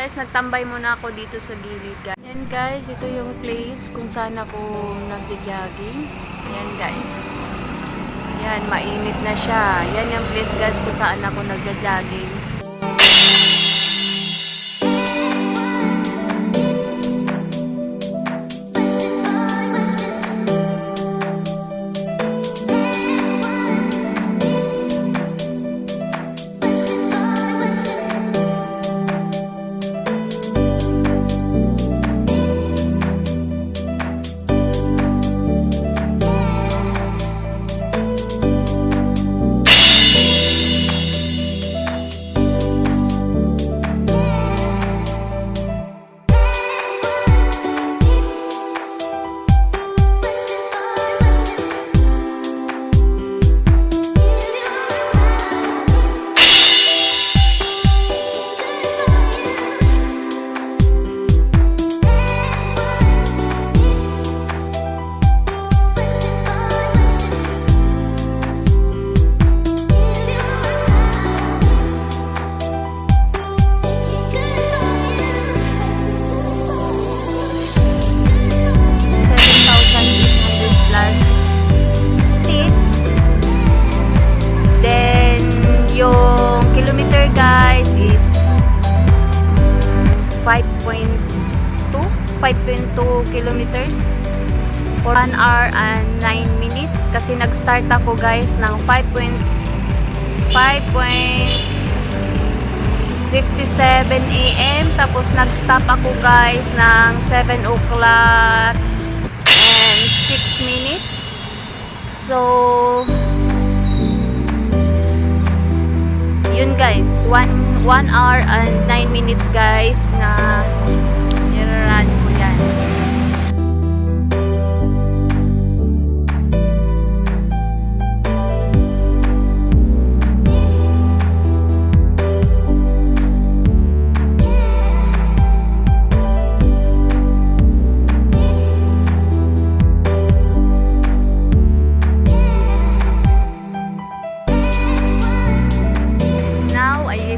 guys, nagtambay muna ako dito sa gilid guys. Yan guys, ito yung place kung saan ako nagja-jogging. Yan guys. Yan, mainit na siya. Yan yung place guys kung saan ako nagja-jogging. Yung kilometer guys is 5.2 kilometers for 1 hour and 9 minutes kasi nag-start ako guys ng 5:57 AM tapos nag-stop ako guys ng 7 o'clock and 6 minutes. So yun guys, 1 hour and 9 minutes guys na nirarun ko yan.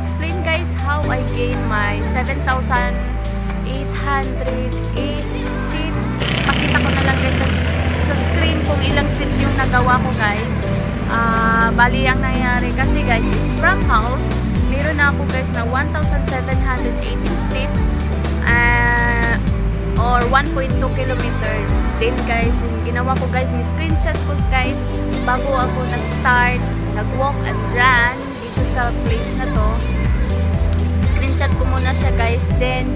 Explain guys how I gain my 7,808 steps. Pakita ko na lang guys sa screen kung ilang steps yung nagawa ko guys. Bali ang nangyari kasi guys is from house meron na ako guys na 1,780 steps or 1.2 kilometers. Then guys yung ginawa ko guys, ni screenshot ko guys bago ako nag-start nag-walk and run sa place na to. Screenshot ko muna siya guys, then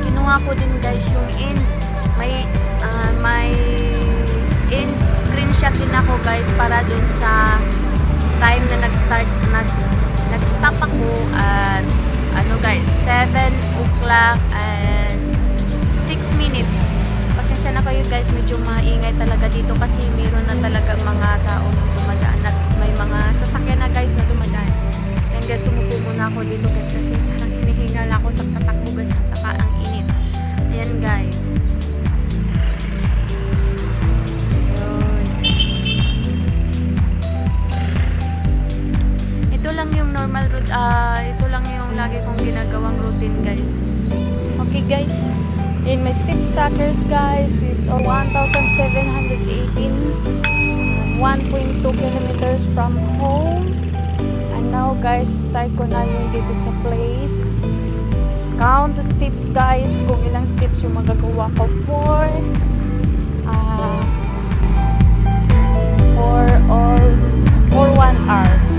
kinuha ko din guys yung end, may end screenshot din ako guys para dun sa time na nag-stop ako at ano guys 7 o'clock and 6 minutes. Pasensya na kayo guys, medyo maingay talaga dito kasi meron na talagang mga tao na dumadaan at may mga sasakyan na guys na dumadaan. Yan guys, sumupo muna ako dito guys kasi parang hinihingal ako sa tatakbo guys at saka ang init. Ayan guys. Ayun. Ito lang yung normal route, ito lang yung lagi kong ginagawang routine guys. Okay guys, in my steps trackers guys is 1,718, 1.2 kilometers from home. Now guys, start ko na yung dito sa place. Let's count the steps guys, kung ilang steps yung magagawa ko for 1 hour.